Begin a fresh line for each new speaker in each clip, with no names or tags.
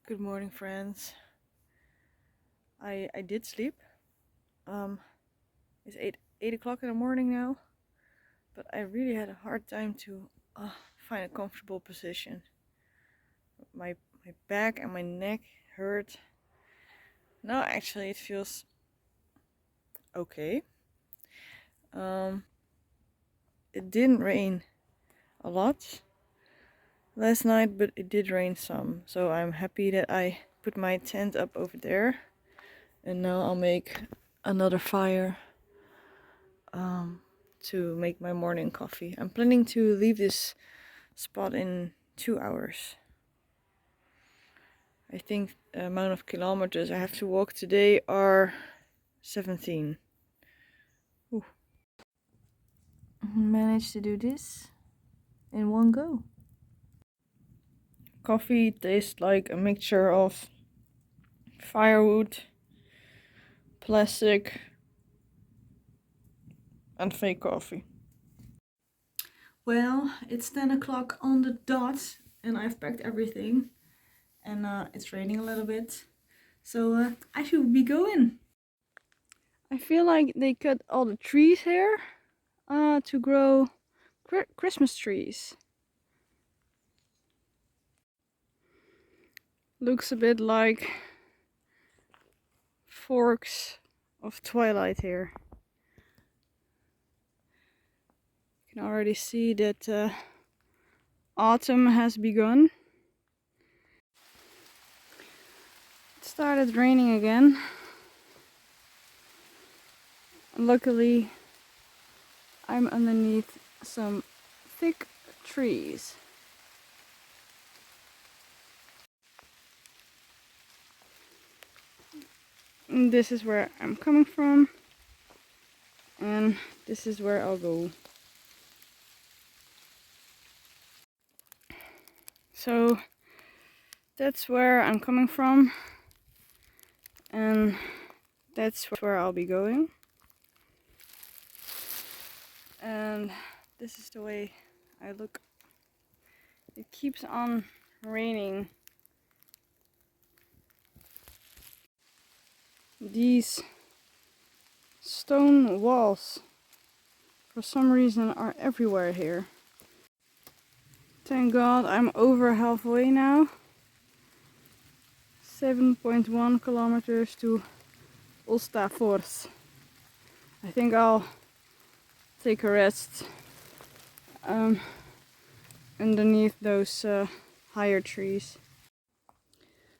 Good morning, friends. I did sleep. Um, it's 8 o'clock in the morning now, but I really had a hard time to find a comfortable position. My back and my neck hurt. No, actually, it feels okay. Um, it didn't rain a lot last night, but it did rain some. So I'm happy that I put my tent up over there, and now I'll make another fire. To make my morning coffee. I'm planning to leave this spot in 2 hours. I think the amount of kilometers I have to walk today are 17. Ooh. Managed to do this in one go. Coffee tastes like a mixture of firewood, plastic, and fake coffee. Well, it's 10 o'clock on the dot, and I've packed everything, and it's raining a little bit, so I should be going. I feel like they cut all the trees here to grow Christmas trees. Looks a bit like forks of twilight here. You can already see that autumn has begun. It started raining again. Luckily, I'm underneath some thick trees. And this is where I'm coming from, and this is where I'll go. So that's where I'm coming from, and that's where I'll be going. And this is the way I look. It keeps on raining. These stone walls, for some reason, are everywhere here. Thank God I'm over halfway now. 7.1 kilometers to Olöfstrom. I think I'll take a rest underneath those higher trees.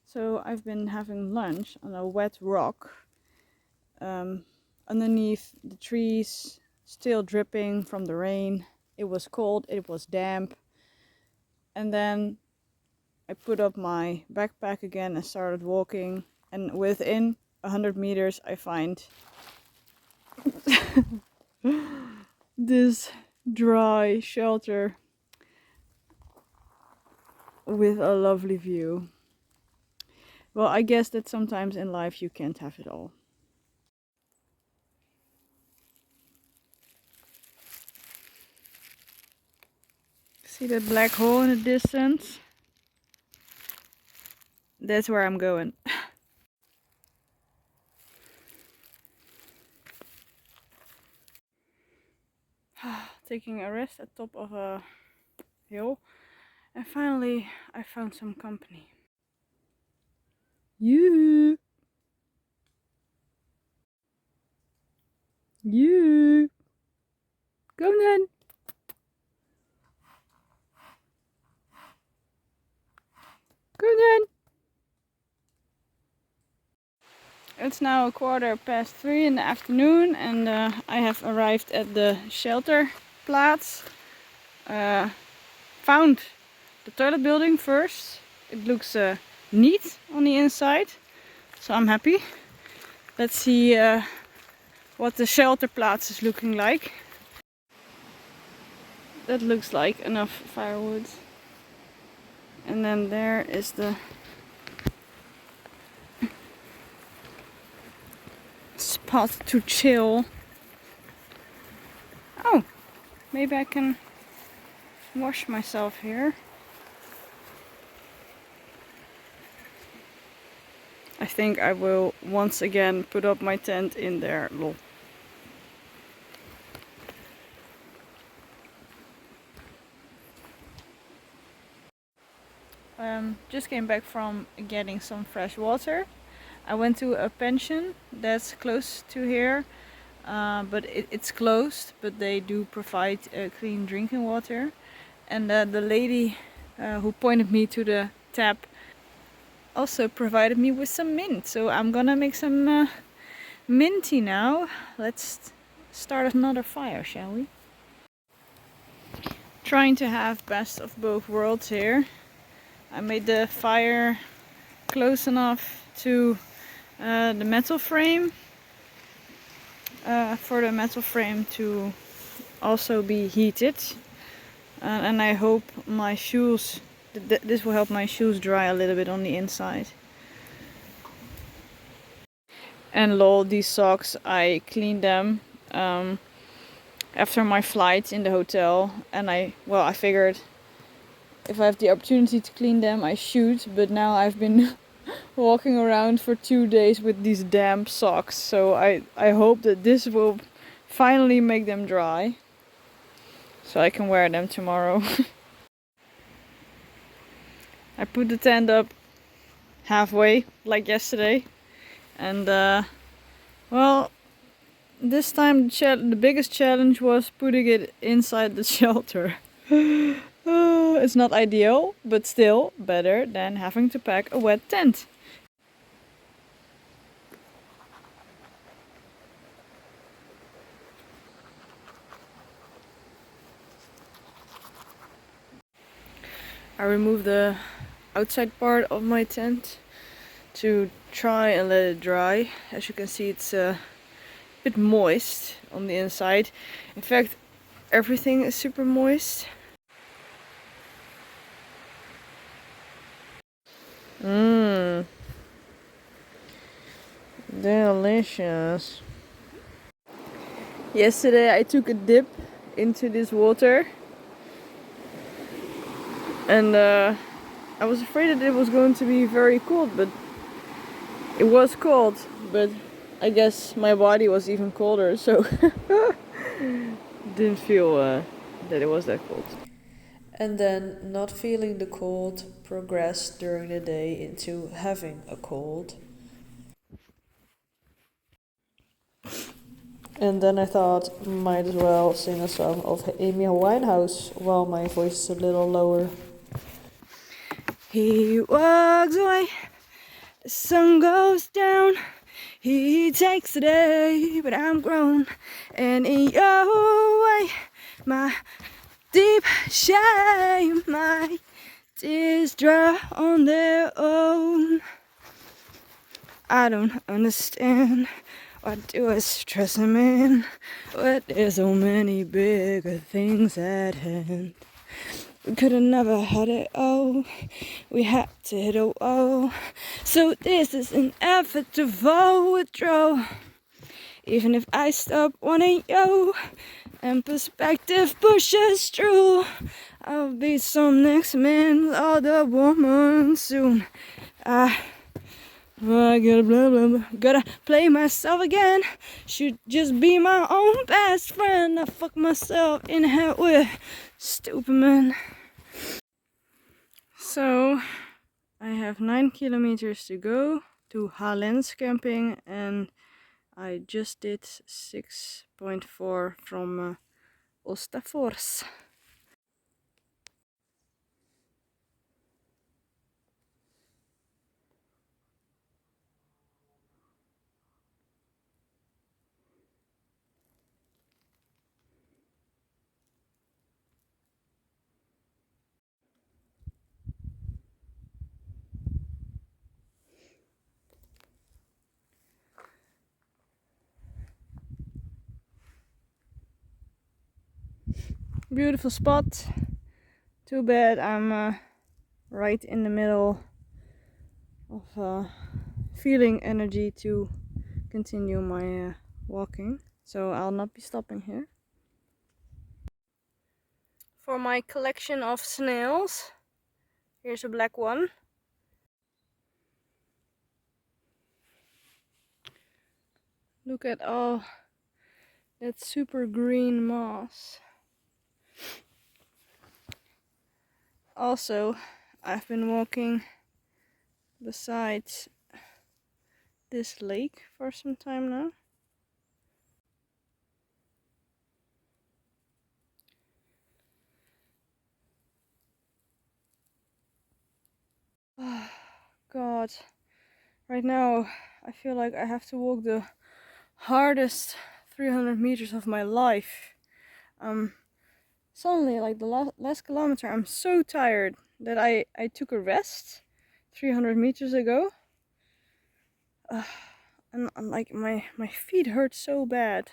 So I've been having lunch on a wet rock underneath the trees, still dripping from the rain. It was cold, it was damp. And then I put up my backpack again and started walking. And within 100 meters I find this dry shelter with a lovely view. Well, I guess that sometimes in life you can't have it all. See that black hole in the distance? That's where I'm going. Taking a rest at top of a hill, and finally I found some company. You! Kom then! Kom then! It's now 3:15 in the afternoon, and I have arrived at the shelter plaats. Found the toilet building first. It looks neat on the inside, so I'm happy. Let's see what the shelter plaats is looking like. That looks like enough firewood. And then there is the spot to chill. Oh, maybe I can wash myself here. I think I will once again put up my tent in there. Lol. Just came back from getting some fresh water. I went to a pension that's close to here, but it's closed, but they do provide clean drinking water. And the lady who pointed me to the tap also provided me with some mint. So I'm gonna make some mint tea now. Let's start another fire, shall we? Trying to have best of both worlds here. I made the fire close enough to the metal frame for the metal frame to also be heated, and I hope my shoes this will help my shoes dry a little bit on the inside. And lol, these socks, I cleaned them after my flight in the hotel, and I figured if I have the opportunity to clean them I should, but now I've been walking around for 2 days with these damp socks, so I hope that this will finally make them dry so I can wear them tomorrow. I put the tent up halfway like yesterday, and well, this time the biggest challenge was putting it inside the shelter. It's not ideal, but still better than having to pack a wet tent. I removed the outside part of my tent to try and let it dry. As you can see, it's a bit moist on the inside. In fact, everything is super moist. Mmm, delicious. Yesterday I took a dip into this water, and I was afraid that it was going to be very cold, but it was cold, but I guess my body was even colder, so didn't feel that it was that cold.
And then, not feeling the cold progressed during the day into having a cold. And then I thought, might as well sing a song of Amy Winehouse while my voice is a little lower.
He walks away, the sun goes down, he takes the day, but I'm grown, and in your way, my deep shame, my tears dry on their own. I don't understand, why do I stress him in, but there's so many bigger things at hand. We could have never had it all, we had to hit a wall, so this is inevitable withdrawal. Even if I stop wanting you, and perspective pushes through, I'll be some next man's other woman soon. I gotta blah blah blah, gotta play myself again, should just be my own best friend. I fuck myself in the head with stupid man. So I have 9 kilometers to go to Halens camping, and I just did 6.4 from Ostafors. Beautiful spot. Too bad I'm right in the middle of feeling energy to continue my walking, so I'll not be stopping here. For my collection of snails, here's a black one. Look at all that super green moss. Also, I've been walking beside this lake for some time now. Oh, God, right now I feel like I have to walk the hardest 300 meters of my life. Suddenly, like the last kilometer, I'm so tired that I took a rest 300 meters ago. And like my feet hurt so bad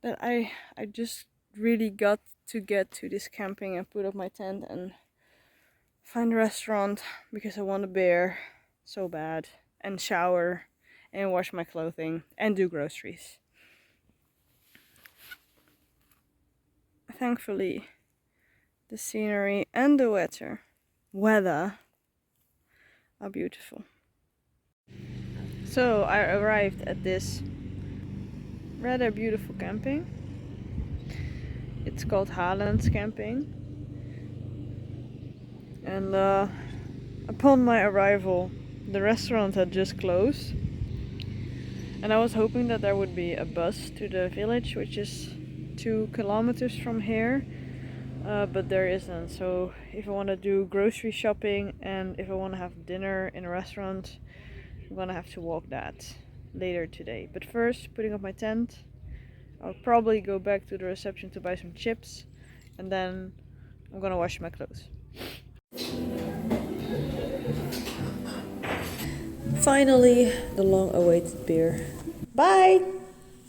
that I just really got to get to this camping and put up my tent and find a restaurant because I want a beer so bad, and shower and wash my clothing and do groceries. Thankfully, the scenery and the weather are beautiful. So I arrived at this rather beautiful camping. It's called Halen's Camping. And upon my arrival, the restaurant had just closed. And I was hoping that there would be a bus to the village, which is 2 kilometers from here. But there isn't. So if I want to do grocery shopping and if I want to have dinner in a restaurant, I'm gonna have to walk that later today. But first, putting up my tent. I'll probably go back to the reception to buy some chips, and then I'm gonna wash my clothes.
Finally, the long awaited beer. Bye!